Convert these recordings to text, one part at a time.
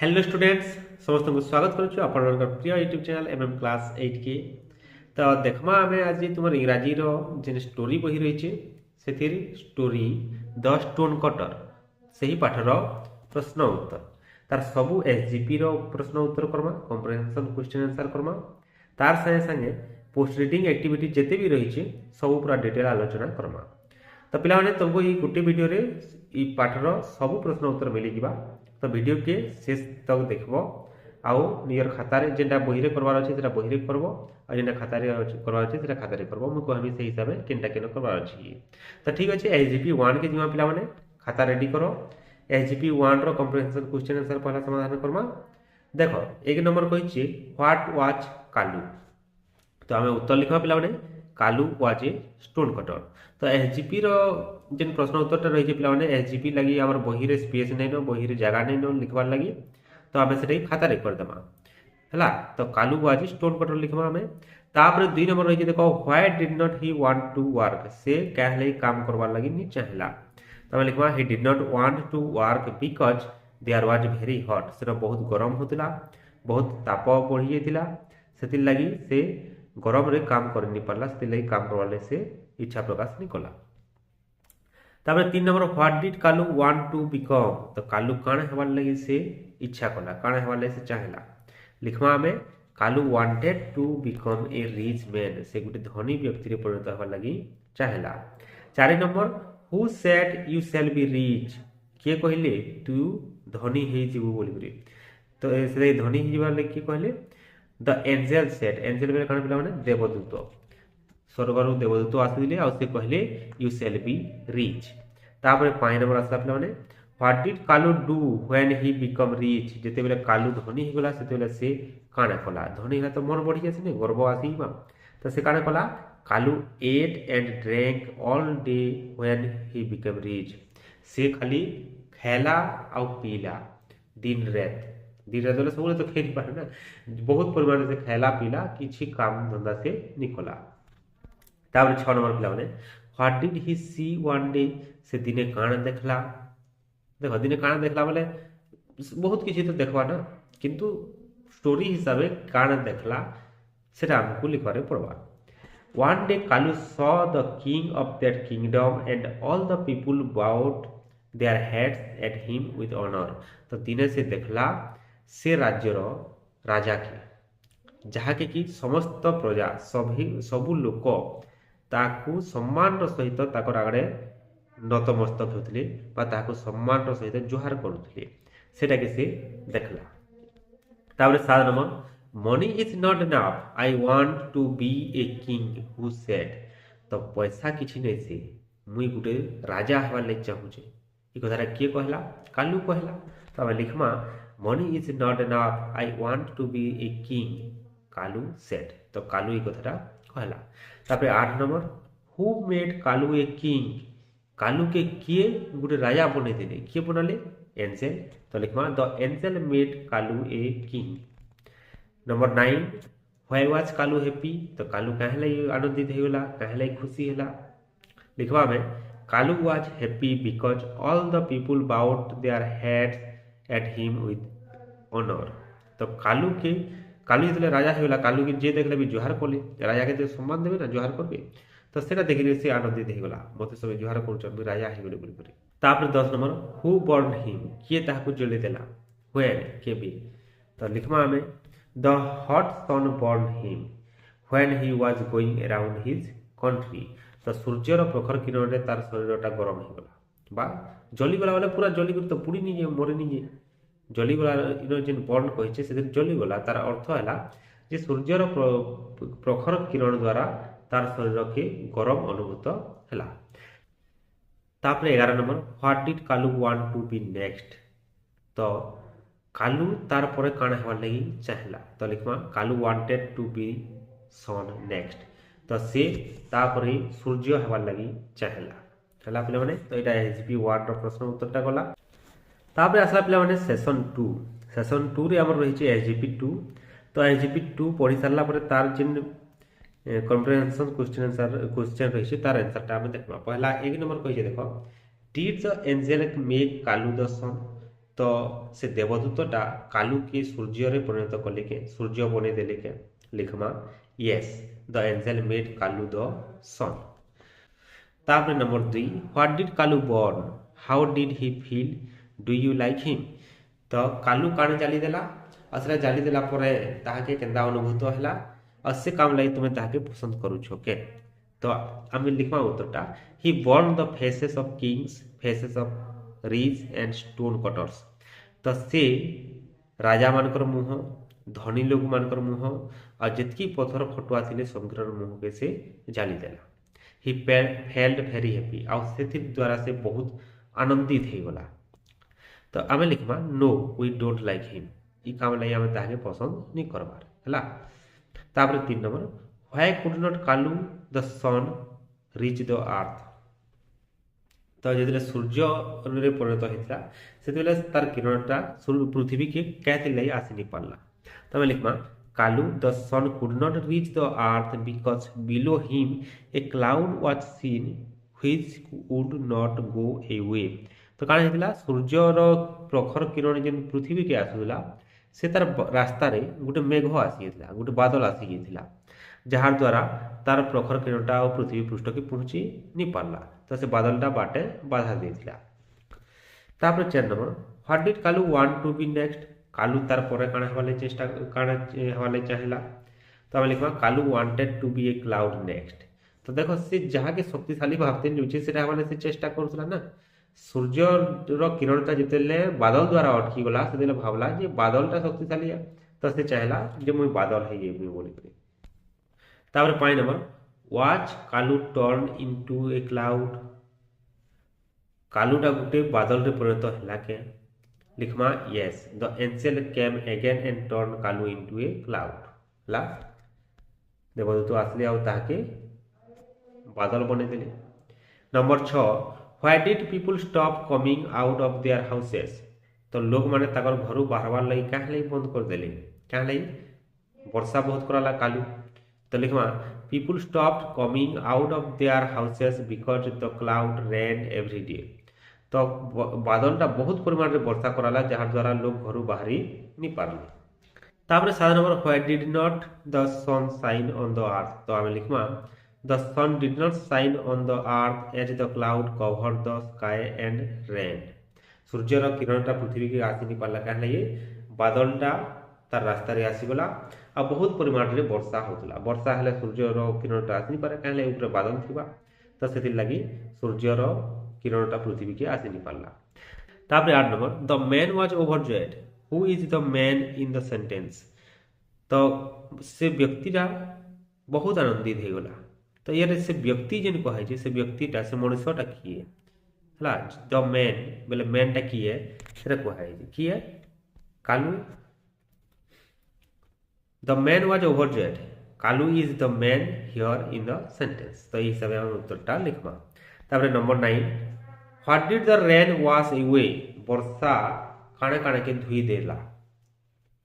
Hello students समस्त को स्वागत करुछु आपनकर प्रिय यूट्यूब चैनल एमएम क्लास 8 के। तो देखमा आमे आज तुमर इंग्राजी रो जेन स्टोरी बही रहिचे सेथिर स्टोरी द स्टोन कटर सही पाठर प्रश्न उत्तर तार सबु एसजीपी रो प्रश्न उत्तर करमा कॉम्प्रिहेंशन क्वेश्चन आंसर करमा तार संगे संगे पोस्ट रीडिंग एक्टिविटी जेते भी रहिचे सबु पूरा डिटेल आलोचना करमा। तो पिला माने तुमको ये गोटे वीडियो रे ई पाठर सबु प्रश्न उत्तर मिली जिबा। तो वीडियो के शेष तक देखबो आउ नियर खातारे जेंटा बहिरे करवार अछि सेटा बहिरे करबो आ जेंटा खातारे करवार अछि सेटा खातारे करबो मु कहमी से हिसाबे केनटा केन करवार अछि। तो ठीक अछि एसजीपी 1 के जिमा पिला माने खाता रेडी करो। एसजीपी 1 रो कॉम्प्रिहेंशन क्वेश्चन आंसर पहला समाधान करमा। देखो एक नंबर कहिछि व्हाट वाज कालू। तो आमे उत्तर लिखबा पिला माने Kalu was a stone cutter. तो एसजीपी रो जेन प्रश्न उत्तर रही है पे एसजीपी लगी आम बही रे स्पेस नहीं नो बही रे जगह नहीं नो लिखबार लगी तो आम से खाता रे करदेमा है। तो कालू वाज स्टोन कटर लिखबा आम। तापर 2 नंबर रही देखो why did not he want to work से कहले काम करवार लगी नहीं चाहला। तो आम लिखबा he did not want to work because there was very hot से बहुत गरम होतिला बहुत ताप बढ़ी जाइतिला सेति लगी से गरम रे काम कर नहीं पारला से लगी काम करवाले से इच्छा प्रकाश नहीं कला। तापर 3 number what did Kalu want to become. तो कालू काण हेबार लगी से इच्छा कला काण हेबार लगी से चाहला लिखमा में Kalu wanted to become a rich man से गुटे धनी व्यक्ति रे परिणत हेबार लगी चाहला। 4 number who said you shall be rich के कहले तू धनी हे जीवु बोली करी। तो से धनी हे जीवार लगी के कहले द एंजल सेड एंजल बेले काण पिला माने देवदूत स्वर्गरु देवदूत आसिले आ से कहले यू शैल बी रिच। तापर 5 नंबर आसला पिला माने what did Kalu do when he become rich जेते बेले कालू धनी ही गला सेते बेले से काना कला धनी हला तो मन बढ़ी जासी ने गर्व आसीबा तो से काना कला Kalu ate and drank all day when he become rich से खाली खेला आ पीला दिन रात बोले सब तो खेल पारे ना बहुत परिमाण से खेला पीला किछि काम धंधा से निकला। तापर 6 नंबर पिला माने what did he see one day से दिने काण देखला। देखो दिने काण देखला बोले बहुत किछि तो देखबा ना किंतु स्टोरी हिसाबे काण देखला सेटा हमको लिखबारे पड़बा। One day Kalu saw the king of that kingdom and all the people bowed their heads at him with honour. तो दिने से देखला से राज्यर राजा के जहा के कि समस्त प्रजा सभी सबु लोक ताकू सम्मान सहित ताकर आगड़े नतमस्तक होते ताकू सम्मान सहित जुहार करुले सेटा के से देखला। तापर 7 number money is not enough I want to be a king who said. तो पैसा किछि नै से मुई गुटे राजा हेबार ले चाहूचे ई कथारा के कहला कालू कहला। तो हम लिखमा money is not enough I want to be a king Kalu said. तो कालू ई कथारा कहला। तापर 8 number who made Kalu a king Kalu के किए गुटे राजा बने देले किए बनले एंजल। तो लिखमा the angel made Kalu a king. Number 9 why was Kalu happy. तो कालू काहेला आनंदित हेला काहेला खुशी हेला लिखवा में Kalu was happy because all the people bowed their heads at him with honour. तो कालू जतले राजा हेला कालू के जे देखले भी जुहार कले राजा के सम्मान देबे ना जुहार करबे तो सेटा देखिले से आनंदित हेगला मते सब जुहार करू राजा हेगले बोली करे। तापर 10 नंबर हु बर्न हिम किए ताहाकू जले देला व्हेन के बी। तो लिखमा में the hot sun burn him when he was going around his country. तो सूर्यर प्रखर किरण रे तार शरीरटा गरम हेगला बा जली गला वाला पूरा जली कर तो पुड़ी नहीं मरे नहीं जली गला इन जेन बर्न कहिছে से जली गला तार अर्थ हैला जे सूर्यर प्रखर किरण द्वारा तार शरीर के गरम अनुभूत हैला। तापर 11 number what did Kalu want to be next. तो कालू तार परे काण हेबार लगी चाहला। तो लिखमा Kalu wanted to be sun next. तो से तापर ही सूर्य हेबार लगी चाहला हला पिला माने। तो एटा एसजीपी 1 रो प्रश्न उत्तरटा गला। तापर आसला पिला माने सेशन 2 रे हमर रही छै एसजीपी 2। तो एसजीपी 2 पढ़ी सारला परे तार जिन कॉम्प्रिहेंशन क्वेश्चन रही तार आंसर टा हम देखबा। पहला 1 नंबर कहि छै देखो did the angel make Kalu the sun. तो से देवदूतटा कालू के सूर्य रे परिणत कले के सूर्य बने देले के लिखमा yes the angel made Kalu the sun. तापर number 2 what did Kalu born how did he feel do you like him. तो कालू काण जाली देला असला जाली देला परे ताहाके केंदा अनुभूत हैला और से काम लगी तुम्हें ताहाके पसंद करूछ के। तो आमे लिखमा उत्तरटा he born the faces of kings faces of rich and stone cutters. तो से राजा मानकर मुह धनी लोग मानकर मुह और जितकी पथर फटुआ थिले समग्र मुह के से जाली देला। ही फेल्ड भेरी हैप्पी आउ से द्वारा से बहुत आनंदित हो गला। तो आमे लिखमा no we don't like him ई काम लई आमे ताके पसंद नहीं करबार हला। तापर 3 number why could not Kalu the sun reach the earth. तो जेतले सूर्य रे परिणत होइता सेतले तार किरणटा पृथ्वी के कैथे लई आसी नहीं पारला। तो आमे लिखमा Kalu the sun could not reach the earth because below him a cloud was seen which would not go away. तो काण हेतिला सूर्यर प्रखर किरण जेन पृथ्वी के आसुला से तार रास्ता रे गोटे मेघ आसी गेथिला गोटे बादल आसी गेथिला जहार द्वारा तार प्रखर किरणटा पृथ्वी पृष्ठ के पहुंची नहीं पारला। तो से बादलटा बाटे बाधा देथिला। तापर 4 number what did Kalu want to be next. Kalu तार परे काण हवाले चेष्टा काण हवाले चाहेला। तो हम लिखवा Kalu wanted to be a cloud next. तो देखो से जहाँ के शक्तिशाली भाबते न्यूचे से हवाले से चेष्टा करथला ना सूर्यर किरणटा जितेले बादल द्वारा अटकी गला से भावला जे बादलटा शक्तिशाली है तो से चाहेला जे मुई बादल है ये बोली करे। तापर 5 number watch Kalu turn into a cloud. कालूटा गुटे बादल रे परिणत हैला के लिखमा yes the angel came again and turn Kalu into a cloud ला देवदूत आसले आ ताके बादल बने देले। Number 6 why did people stop coming out of their houses. तो लोग माने ताकर घरु बाहरवार लई काहे लई बंद कर देले काहे लई वर्षा बहुत कराला कालू। तो लिखमा people stopped coming out of their houses because the cloud rain every day. तो बादलटा बहुत परिमाण रे वर्षा कराला जहार द्वारा लोग घरु बाहरी नहीं पारले। तापर 7 number why did not the sun shine on the earth. तो आमे लिखमा the sun did not shine on the earth as the cloud covered the sky and rain. सूर्यर किरणटा पृथ्वी के आसी नहीं पारला काहे लई बादलटा तार रास्ता रे आसी गला आ बहुत परिमाण रे वर्षा होतला। वर्षा हेले सूर्यर किरणटा आसी नहीं पारे काहे लई ऊपर बादल थिबा तो सेति लागि सूर्यर किरणटा पृथ्वी के आसी नहीं पारला। तापर 8 number the man was overjoyed who is the man in the sentence. तो से व्यक्तिटा बहुत आनंदित हो गला। तो यार से व्यक्ति जेन कहे जे से व्यक्तिटा से मनुष्यटा किए हला द मैन बोले मैनटा किए सेटा कहे जे किए Kalu the man was overjoyed Kalu is the man here in the sentence. तो ये हिसाब हम उत्तरटा लिखमा। तापर number 9 what did the rain wash away. वर्षा काणे काणे के धुई देला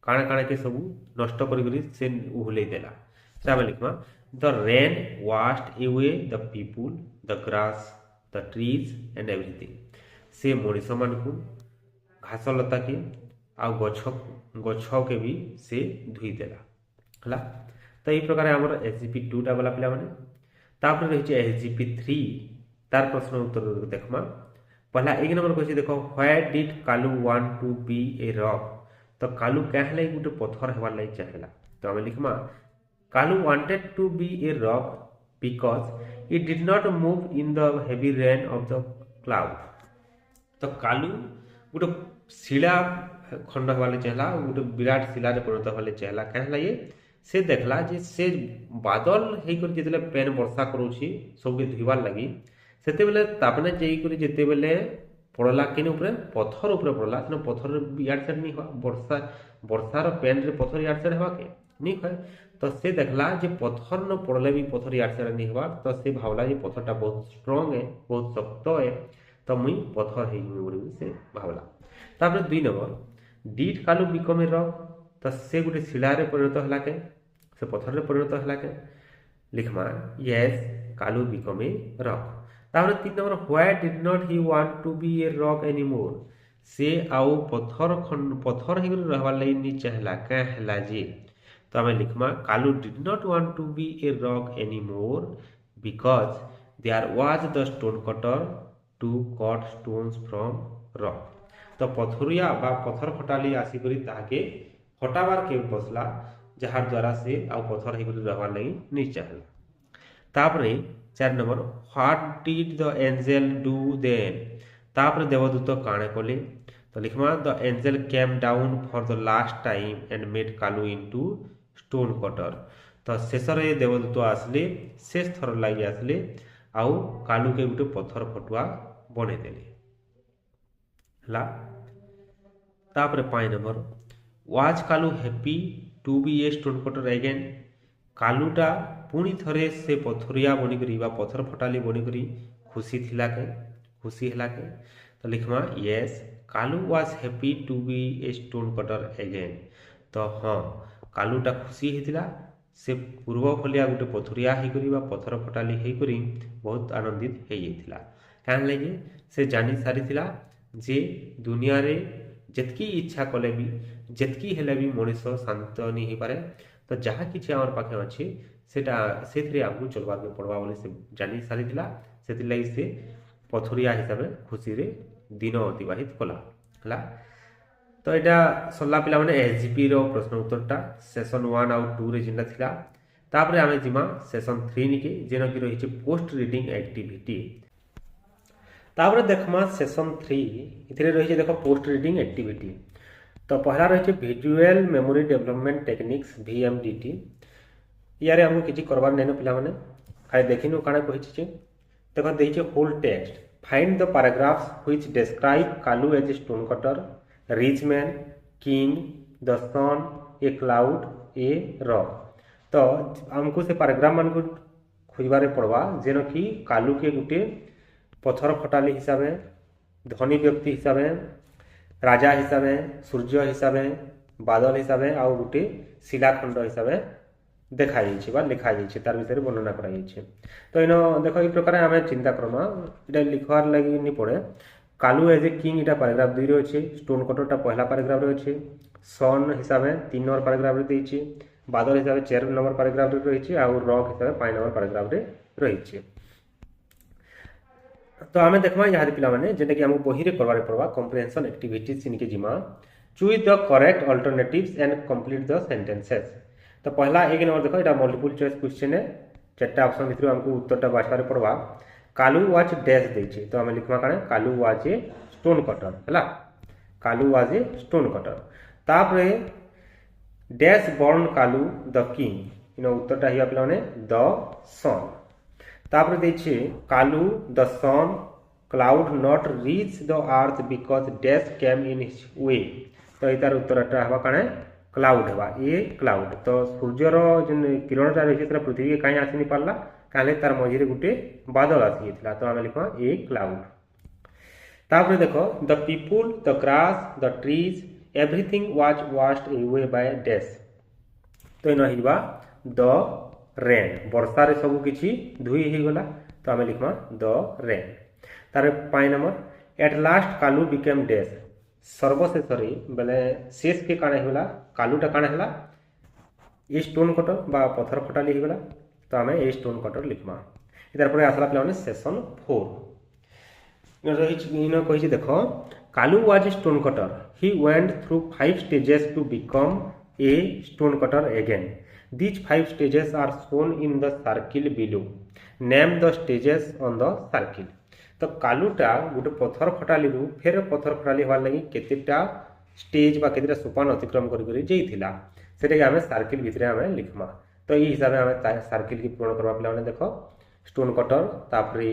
काणे काणे के सब नष्ट करी से उहले देला। से हम लिखमा the rain washed away the people the grass the trees and everything. से मनीष मान को घास लता के आ गछ के भी से धुई देला हला। तो ये प्रकार हमर एसजीपी 2 टा वाला पिला माने। तापर रही छे एसजीपी 3 तार प्रश्न उत्तर देखमा। पहला 1 नंबर क्वेश्चन देखो why did Kalu want to be a rock. तो कालू काहे लई गुटे पत्थर हेवा लई चाहेला। तो हम लिखमा Kalu wanted to be a rock because it did not move in the heavy rain of the cloud. तो कालू गुटे शिला खंड वाले चाहला गोटे विराट शिला परिणत वाले चाहला कहे से देखला जे से बादल होकर जिते पेन वर्षा करुँची सबके धुआर लगी से तापने जाइए जिते बेले पड़ला कि पथर उपर पड़ला से पथर इाड़ सेड नहीं हुआ वर्षा वर्षार पेन रे पथर इाड़ सेड हवा के नहीं हुए। तो से देखला जे पथर न पड़ले भी पथर इाड़ सेड नहीं हुआ। तो से भावला जे पथरटा बहुत स्ट्रंग है बहुत शक्त है तो मुई पथर है से भावला। तापर 2 number did Kalu become a rock. तो से गोटे शिलार परिणत है के से पथर परिणत है के लिखमा yes Kalu become a rock. तापर 3 number why did not he want to be a rock anymore. से आउ पथर हो रहबार लगी नी चाहला क्या है जे तो आम लिखमा Kalu did not want to be a rock any more because there was the stone cutter to cut stones from rock तो पथरिया बा पथर फटाली आसिक ताके फटाबार के बसला जहार द्वारा से आउ पथर हो रहबार लगी नी चाहला तापरे 4 number what did the angel do then तापरे देवदूत काणे कले तो लिखमा the angel came down for the last time and made Kalu into stone cutter तो शेष देवदूत आसले शेष थर लगी आसले आउ कालू के गोटे पथर फटुआ बने देले हला तापरे 5 number was Kalu happy to be a stone cutter again कालूटा पुणी थरे से पथरिया बनिकरी बा पथर फटाली बनिकरी खुशी थिला के खुशी हला के तो लिखमा yes Kalu was happy to be a stone cutter again तो हाँ कालूटा खुशी होता से पूर्व फलिया गोटे पथरिया होकर बा पथर फटाली होकर बहुत आनंदित हो जाता क्या लगे से जानी सारी जे दुनिया रे जितकी इच्छा कले भी जितकी हेले भी मनीष शांत नहीं हो पारे तो जहाँ कि आम पाखे अच्छे से आमको चलवा के पड़वा बोले से जानी सारी से लगी से पथरिया हिसाब से खुशी रे दिन अतिबाहित कला है तो यहाँ सरला पिला माने एसजीपी रो प्रश्न उत्तरटा सेशन 1 आउ 2 रे जिंदा थिला तापरे आमे जिमा सेशन 3 निके जेनो कि रही पोस्ट रीडिंग एक्टिविटी तापरे देखमा सेशन 3 इथिरे रही देखो पोस्ट रीडिंग एक्टिविटी तो पहला रही visual memory development techniques VMDT यारे हमको किसी करबार नहीं पिला माने खाली देखिनु काना कहिछि देखो देइछे whole text find the paragraphs which describe Kalu as a stone cutter rich man king the sun a cloud a rock तो हमको से पैराग्राफ मान को खोजबारे पड़वा जेनो कि कालू के गुटे पथर फटाली हिसाब से धनी व्यक्ति हिसाब से राजा हिसाब से सूर्य हिसाब से बादल हिसाब से आउ गोटे शिलाखंड हिसाब से देखा लिखा तार विषय वर्णना कर तो इन देख ये प्रकार आम चिंता करमा ये लिखवार लगी नहीं पड़े कालू एज ए किंग इटा पैराग्राफ 2 रे अच्छे स्टोन कटरटा पहला पैराग्राफ रे अच्छे सन हिसाब से 3 नंबर पैराग्राफ रे देछि बादल हिसाब से 4 नंबर पैराग्राफ रे रही और रॉक हिसाब से 5 नंबर पैराग्राफ रे रही तो आम देखमा यहाँ पिला माने जेटा कि हमको बही रे करबारे पड़वा कॉम्प्रिहेंशन एक्टिविटीज सिनके जिमा choose the correct alternatives and complete the sentences तो पहला 1 नंबर देखो ये मल्टीपल चॉइस क्वेश्चन है 4टा ऑप्शन भितर हमको उत्तरटा बाछबारे पड़वा कालू वाज डैश देछि तो आम लिखमा काने Kalu was a stone cutter हला Kalu was a stone cutter तापरे dash born Kalu the king in उत्तरटा हिया पिला माने द सन तापरे देछि Kalu the sun cloud not reach the earth because dash came in his way तो इतार उत्तरटा हवा काने क्लाउड हवा ए क्लाउड तो सूर्यर जो किरणटा रही पृथ्वी के कहीं आसी नहीं पार्ला कहीं तार मझे गोटे बादल आसी तो आम लिखा ए क्लाउड तापर देख the people the grass the trees everything was washed away by dash तो इन हिबा द रेन वर्षा रे सब किछि धुई हो गला तो आम लिखमा द रेन तार 5 number at last Kalu became dash सर्वशेष बेले शेष के काणे होला कालूटा काणे होला ए स्टोन कटर बा पथर फटाली हो गला तो आम ए स्टोन कटर लिखमा इतार पर आसला पे सेशन 4 रही कही देख Kalu was a stone cutter he went through 5 stages to become a stone cutter again these 5 stages are shown in the circle below name the stages on the circle तो कालूटा गोटे पथर फटाली फेर पथर फटाली हवार लगी केतेटा स्टेज बा केतेटा सोपान अतिक्रम करा से आम सर्किल भितर आम लिखमा तो ये हिसाब से आम सर्किल की पूर्ण करवा पे देख स्टोन कटर तापरे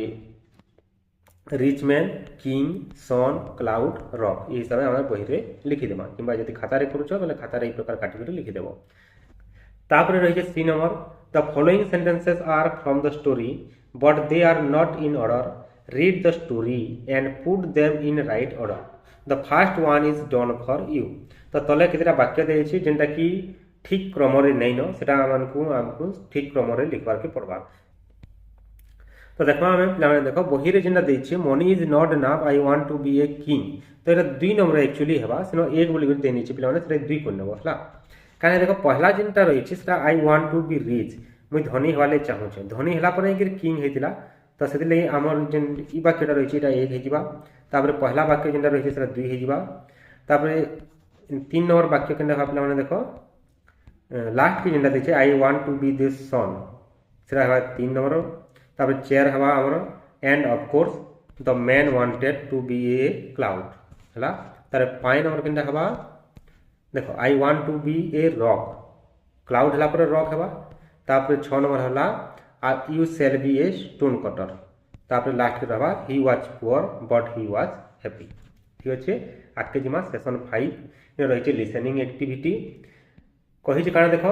रिच मैन किंग सन क्लाउड रॉक ये हिसाब से आम बही रे लिखिदेमा कि जब खातार करुच बोले खातार ये प्रकार काटिक लिखिदेव तापरे रही C number the following sentences are from the story but they are not in order read the story and put them in right order the first one is done for you तो तले केतेटा वाक्य देछि जेंटा कि ठीक क्रम रे नै न सेटा हमको ठीक क्रम रे लिखबार के पड़बा तो देखो आम पे देख बही जेनटा देछे money is not enough I want to be a king तो ये 2 नंबर एक्चुअली हेबा सेनो 1 बोली दे नीचे पे से 2 कर नेबो हला काहे देखो पहला जेनटा रही सेटा I want to be rich मुई धनी हवाले चाहूचे धनी हला पर किंग हेतिला तो से लगे आमर जेन ई वाक्यटा रही है 1 हेजिबा तापर पहला वाक्य जेनटा रही है 2 हेजिबा तापर 3 नंबर वाक्य केनटा भाबला माने देखो लास्ट के जेनटा देछे I want to be this sun सेटा हवा 3 नंबर तापर चेयर हवा हमर and of course the man wanted to be a cloud हला तार 5 नंबर केनटा हवा देखो I want to be a rock cloud हला पर रॉक हवा तापर 6 नंबर हला you shall be a stone cutter तापर लास्ट के हवा he was poor but he was happy ठीक अच्छे आके जिमा सेशन 5 ये रही लिसनिंग एक्टिविटी कही कारण देख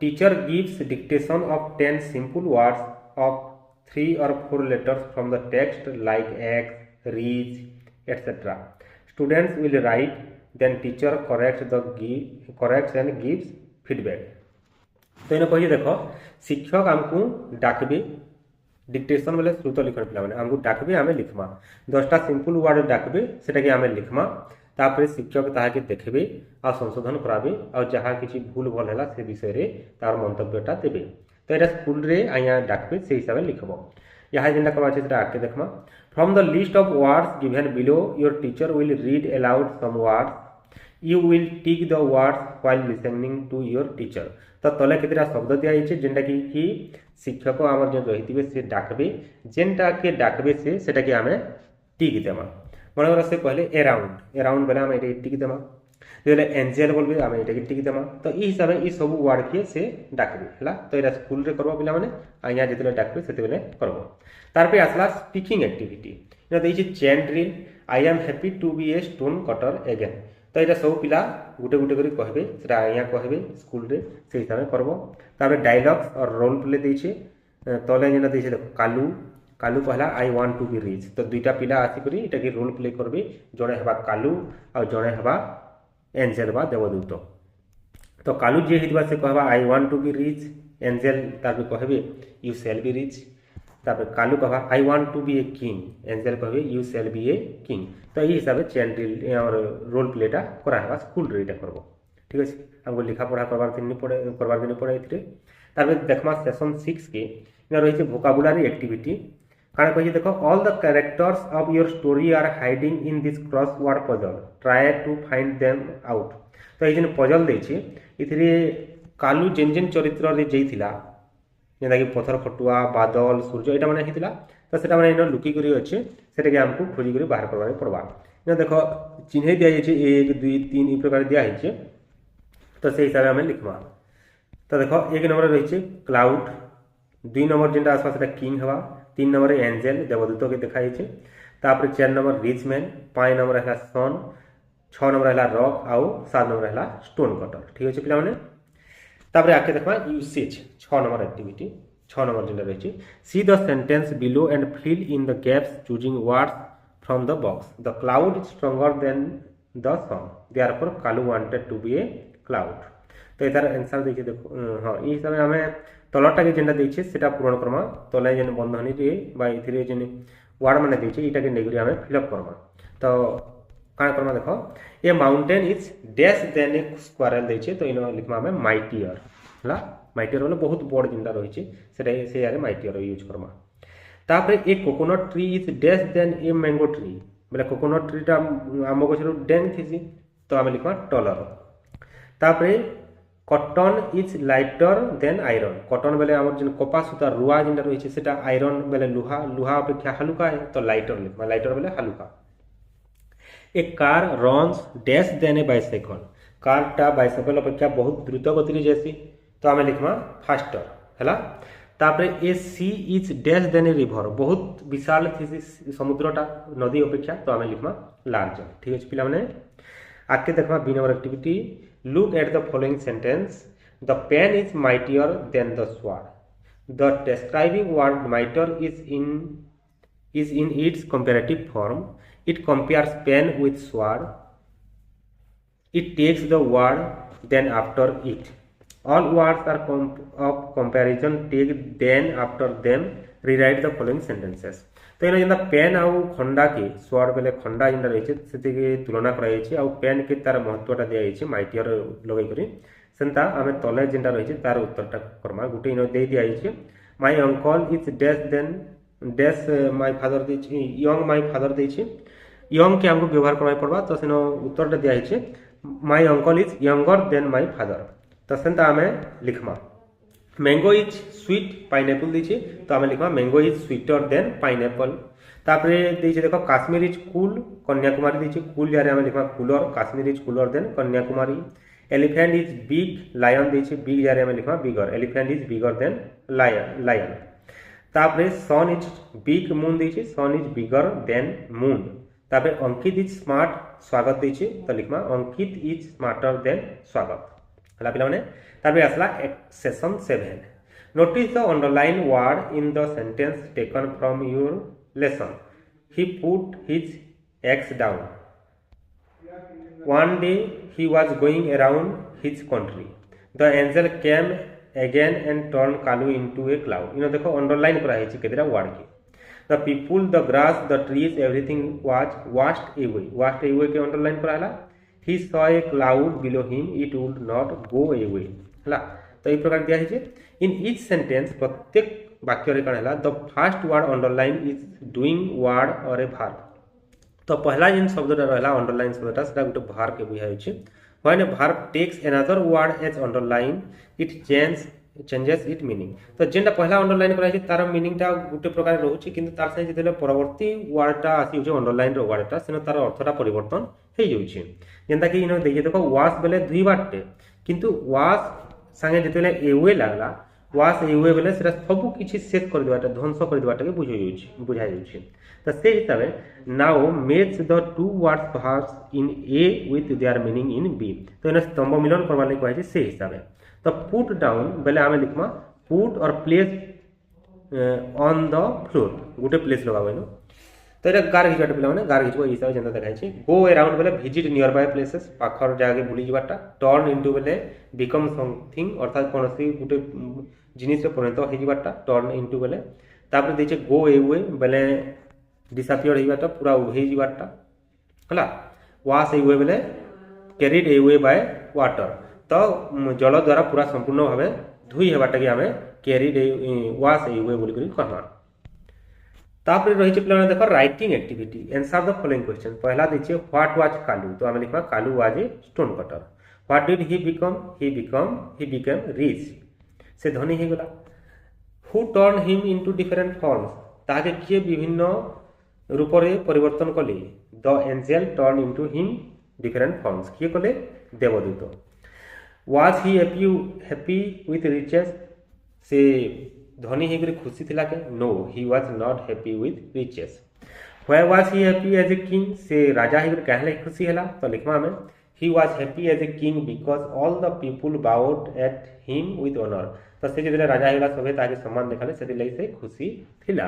teacher gives dictation of 10 simple words of 3 or 4 letters from the text like X, reach, etc. Students will write, then teacher corrects and gives feedback. तो इन कही देख शिक्षक आमको डाकबे डिक्टेशन बोले श्रुत लिखन पे आमको डाकबे आम लिखमा 10टा सिंपल वर्ड डाकबे सेटा कि आम लिखमा तापर शिक्षक ताके देखबे आ संशोधन कराबे और जहाँ किसी भूल भल है से विषय रे तार मंतव्यटा देबे तो ये स्कूल रे आया डाकबे से हिसाब से लिखब यहाँ जेनटा करवा से आगे देखमा from the list of words given below your teacher will read aloud some words you will tick the words while listening to your teacher तो तले केतेटा शब्द दिया है जेनटा कि शिक्षक आमर जो रही से डाकबे जेनटा के डाकबे से सेटा कि आमे टिक देमा मन से कहले एराउंड बेले आम ये टिक देमा जो एंजेल बोलबे आम ये टिक देमा तो ई हिसाब से सब वर्ड के से डाकबे हला तो ये स्कूल रे करबो पिला माने आया जेतले डाकबे सेते बेले करबो तार पे आसला स्पीकिंग एक्टिविटी इना देछि chain drill I am happy to be a stone cutter again तो ये सब पिला गुटे गुटे करी कहबे सेटा आया कहबे स्कूल रे से हिसाब से करबो तार पे डायलॉग्स और रोल प्ले देछि तले जेना देछि देखो कालू कहला I want to be rich तो दुईटा पिला आसी करी इटा के रोल प्ले करबे जणे हबा कालू और जणे हबा एंजेल बा देवदूत तो कालू जे हितबा से कहबा I want to be rich angel तार कहबे यू शैल बी रिच तापर कालू कहबा I want to be a king angel कहबे you shall be a king तो ई हिसाब से चेन ड्रिल और रोल प्लेटा करा हबा स्कूल रे इटा करबो ठीक अछि हमको लिखा पढ़ा करबार दिन पड़े इथरे तापर देखमा सेशन 6 के इना रही वोकाबुलरी एक्टिविटी कारण कही देखो all the characters of your story are hiding in this crossword puzzle try to find them out तो ये पजल देछि इथिरे कालू जेन जेन चरित्र रे जेइथिला जेना कि पथर खटुआ बादल सूर्य एटा माने हितिला तो सेटा माने इन लुकी करी अछि सेटा के हमको खोजी करी बाहर करबा पड़बा इना देखो चिन्ह दिया छै 1 2 3 ई प्रकार दिया छै तो से हिसाब से हम लिखबा तो देखो 1 नंबर रही छै क्लाउड 2 नंबर जेनटा आसपास सेटा किंग हवा 3 नंबर एंजेल देवदूत के देखाई छे तापर 4 नंबर रिच मैन 5 नंबर है सन 6 नंबर है रॉक आउ 7 नंबर है स्टोन कटर ठीक अछि पिला माने तापर आके देखबा यूसेज 6 नंबर एक्टिविटी 6 नंबर जेनटा रही see the sentence below and fill in the gaps choosing words from the box the cloud is stronger than the sun therefore Kalu wanted to be a cloud तो एतार answer देखि देखो हां ई हिसाब से हमें तलटा के जेनटा देछि सेटा पूर्ण करमा तले जेन बंधनी रे बा इथिरे जेन वर्ड माने देछि इटा के नेगरी हमें फिल अप करमा तो काण करमा देखो a mountain is dash than a squirrel देछि तो इनो लिखमा हमें माइटियर हला माइटियर बोले बहुत बड़ जेनटा रही छै सेटा से यारे माइटियर यूज करमा तापर a coconut tree is dash than a mango tree बोले कोकोनट ट्री टा आम गछरो डेंग थिसी तो हमें लिखमा टॉलर तापर cotton is lighter than iron cotton बेले आम जेन कपा सूता रुआ जेनटा रही छै सेटा आयरन बेले लुहा अपेक्षा हलुका है तो लाइटर लिखमा लाइटर बेले हलुका ए कार रन्स डैश देन ए बाइसाइकल कार टा बाइसाइकल अपेक्षा बहुत द्रुत गति रे जैसी तो हमें लिखमा फास्टर हला तापर a sea is dash than a river बहुत विशाल थी समुद्रटा नदी अपेक्षा तो हमें लिखमा लार्ज ठीक है पिला माने आके देखमा B number activity look at the following sentence the pen is mightier than the sword the describing word mightier is in its comparative form it compares pen with sword it takes the word then after it all words are of comparison take then after them rewrite the following sentences. तो इन जेनता pen आउ खंडा के sword बेले खंडा जेनता रही से तुलना कराई आउ pen के तार महत्वटा दिखाई माइटियर लगे करी सेंता आमे तले जेनता रही तार उत्तरटा करमा गुटे इन दे दिखाई my uncle is dash than dash my father देछि यंग माय फादर देछि यंग के हमको व्यवहार करवाई पड़बा तो सेनो उत्तरटा दिखाई my uncle is younger than my father तो सेंता आमे लिखमा मैंगो इज स्वीट पाइनएप्पल दीजिए तो आम लिखा mango is sweeter than pineapple तापरे दीजिए देखो काश्मीर इज कूल कन्याकुमारी दीजिए कूल जारे आम लिखा cooler Kashmir is cooler than Kanyakumari elephant is big lion दीजिए बिग जारे आम लिखा bigger elephant is bigger than lion तापरे सन इज बिग मून दीजिए sun is bigger than moon तापरे अंकित इज स्मार्ट स्वागत दीजिए तो लिखा अंकित इज स्मार्टर देन स्वागत हला पिला माने तारपरे आसला section 7 notice the underline word in the sentence taken from your lesson he put his axe down one day he was going around his country the angel came again and turn Kalu into a cloud in देखो underline करा है केतेरा word के the people the grass the trees everything was washed away के underline करा he saw a cloud below him it would not go away हला तो ई प्रकार दिया है इन ईच सेंटेंस प्रत्येक वाक्य रे कण हला the first word underline is doing word और ए वर्ब तो पहला जिन शब्दटा रहला अंडरलाइन शब्दटा सेटा गुटे वर्ब के बुझाय छै when a verb takes another word as underline it changes it meaning तो जेनटा पहला अंडरलाइन करा छै तार मीनिंगटा गुटे प्रकार रहउछि किंतु तार से जेतेले परवर्ती वर्डटा आसी छै अंडरलाइन रो वर्डटा सेनो तार अर्थटा परिवर्तन हे जाउछि जेंता कि इनो देखिए देखो वाश बेले दुई बाटे किंतु वाश संगे जेतेले एवे लागला वाश एवे बेले सेटा सब किछि सेट कर देबाटा ध्वंस कर देबाटा के बुझाइ जाउछि तो से हिसाबे now match the two words verbs in A with their meaning in B तो इन स्तंभ मिलन करबा ले कहै छै से हिसाबे तो पुट डाउन बेले आमे लिखमा पुट और place on the floor Gute place लगाबेनो तो ये गार घिचवाटा पिला माने गार घिचबो हिसाब जेंता देखाइ छै गो अराउंड बेले विजिट नियर बाय प्लेसेस पाखर जागे बुली जबाटा टर्न इनटू बेले बिकम समथिंग अर्थात कोनसी गुटे जिनिस रे परिणत हो जबाटा टर्न इनटू बेले तापर दै छै गो अवे बेले डिसअपियर हिबाटा पूरा उभे जबाटा हला वाश अवे बेले कैरिड अवे बाय वाटर तो जल द्वारा पूरा संपूर्ण भावे धुई हेबाटा के हमें कैरिड वाश अवे बोली करी कहमा तापर रही छै पिला देखो writing activity answer the following question पहला दै छै व्हाट वाज कालू तो हमें लिखबा Kalu was a stone cutter what did he become rich से धनी हे गेला who turn him into different forms ताके किए विभिन्न रूप रे परिवर्तन कले the angel turn into him different forms किए कले देवदूत was he happy with riches से धनी होकर खुशी थिला के no he was not happy with riches where was he happy as a king से राजा होकर कहले खुशी हला तो लिखमा हमें he was happy as a king because all the people bowed at him with honour तो से जे राजा होला सभे ताके सम्मान देखाले से लई से खुशी थिला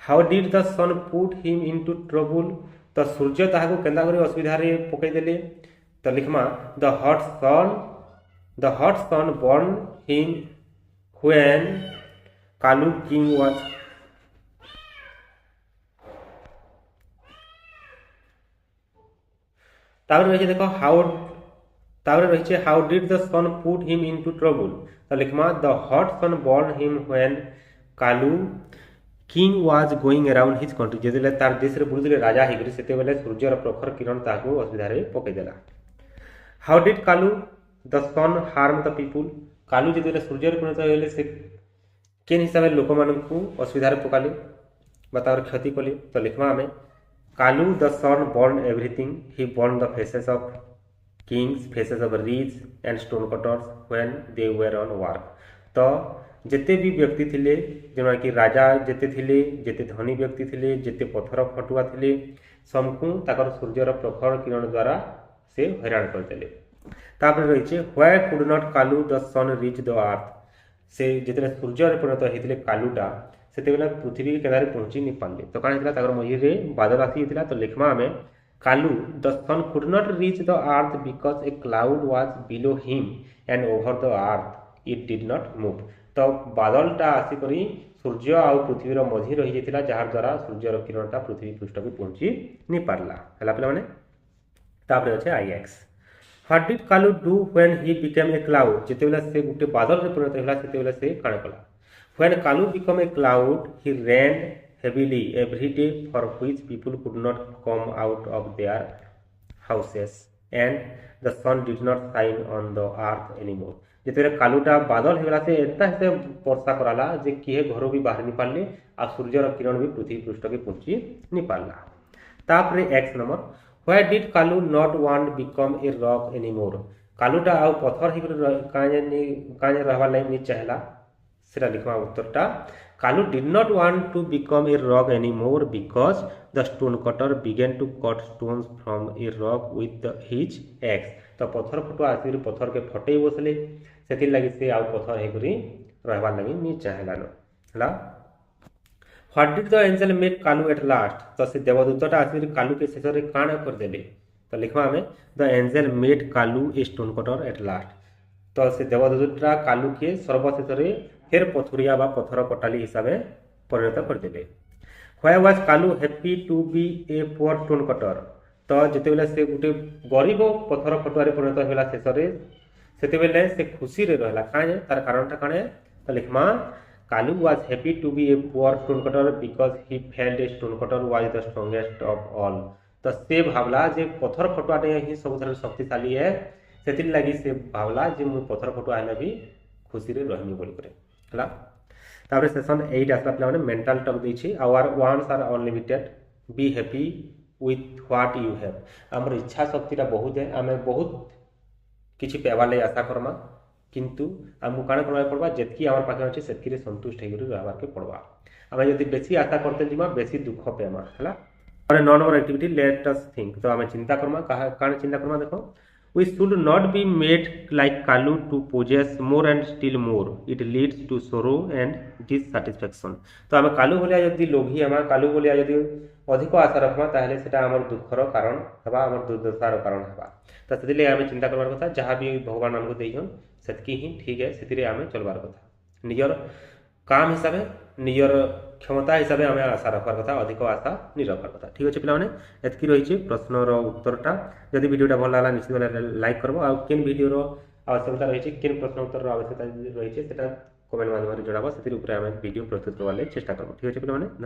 how did the sun put him into trouble तो सूर्य ताहाको केंदा करे असुविधा रे पकई देले तो लिखमा the hot sun burn him when Kalu king was तापर रही देखो how did the sun put him into trouble तो लिखमा the hot sun burn him when Kalu king was going around his country जेतेले तार देश रे बुलुले राजा हिगरी सेते बेले सूर्यर प्रखर किरण ताको असुविधा रे पकई देला how did Kalu the sun harm the people Kalu जेतेले सूर्यर परिणत होले से केन हिसाब से लोक मानू असुविधा पकाले बताओ क्षति कले तो लिखवा हमें Kalu the sun burn everything he burn the faces of kings faces of rich and stone cutters when they were on work तो जेते भी व्यक्ति थिले जेना कि राजा जेते थिले जेते धनी व्यक्ति थिले जेते पत्थर फटुआ थिले समकु ताकर सूर्यर प्रखर किरण द्वारा से हैरान कर देले तापर रही छे why could not Kalu the sun reach the earth से जितने सूर्य परिणत होते कालूटा से पृथ्वी के किनारे पहुंची नहीं पारे तो कौन होता मझे बादल आसी होता तो लिखमा हमें Kalu the sun could not reach the earth because a cloud was below him and over the earth it did not move तो बादलटा आसिक सूर्य आउ पृथ्वीर मझी रही जाइतिला जहार द्वारा सूर्यर किरणटा पृथ्वी पृष्ठ को पहुंची नहीं पारला हला पिला माने तापरे अछि IX what did Kalu do when he became a cloud जेतेबेला से गुटे बादल रे परिणत होला सेतेबेला से काण कला when Kalu become A cloud he rain heavily every day for which people could not come out of their houses and the sun did not shine on the earth anymore जेतेबेला कालूटा बादल हेला से एता से वर्षा कराला जे किहे घरो भी बाहर नि पारले आ सूर्यर किरण भी पृथ्वी पृष्ठ के पहुंची नि पारला तापरे X number why did Kalu not want become a rock anymore कालूटा आ पत्थर हे काने रहबा नै नि चाहला सेटा लिखवा उत्तरटा Kalu did not want to become a rock anymore because the stone cutter began to cut stones from a rock with his axe तो पत्थर फटो आसी पत्थर के फटई बसले से लगी से आउ पत्थर हेकरी रहबार लगी नि चाहलान हला what did the angel make Kalu at last तो से देवदूतटा आसी कालू के शेष रे काण कर देले तो लिखवा हमें the angel made Kalu A stone cutter at last तो से देवदूतटा कालू के सर्वशेष रे फिर पथुरिया बा पत्थर कटाली हिसाब से परिणत कर देले why was Kalu happy to be a poor stone cutter तो जेतेबेले से गुटे गरीब पत्थर फटुआरे परिणत होला शेष रे सेतेबेले से खुशी रे रहला काहे तार कारणटा काणे तो लिखमा Kalu was happy to be a poor stone cutter because he felt a stone cutter was the strongest of all तो से भावला जे पत्थर फटुआटे ही सबथार शक्तिशाली है सेतिर लागि से भावला जे मु पत्थर फटुआ हेले भी खुशी रे रहनी बोली करे हला तापर सेशन 8 आसला पिला माने मेंटल टॉक दैछि our wants are unlimited be happy with what you have हमर इच्छा शक्तिटा बहुत है आमे बहुत किछि पेवा ले आशा करमा किंतु हमु काण करबा पड़बा जेतकी हमर पाखे अछि सेतकी रे संतुष्ट हेगुरी रहबार के पड़बा आमे यदि बेसी आशा करते जिमा बेसी दुख पेमा हला और non over activity let us think तो आमे चिंता करमा काण चिंता करमा देखो We should not be made like Kalu to possess more and still more. It leads to sorrow and dissatisfaction. तो आम कालू भलिया यदि लोभी आम कालू भलिया यदि अधिक आशा रखमा ताहले सेटा हमर दुखर कारण हबा हमर दुर्दशार कारण हबा तो सेतिले आम चिंता करबार कथा जहाँ भी भगवान हमको देइहन सेतकी ही ठीक है सेतिरे आम चलबार कथा निजर काम हिसाब से निजर क्षमता हिसाब से आम आशा रखार कथा अधिक आशा नहीं रखार कथा ठीक अच्छे पे एतकी रही प्रश्नर उत्तरटा जदि वीडियोटा भल लगा निश्चित भाव लाइक करब आ केन वीडियोर आवश्यकता रही केन प्रश्न उत्तर आवश्यकता रही कमेंट माध्यम जनाब से वीडियो प्रस्तुत करवार चेष्टा करब ठीक अच्छे पे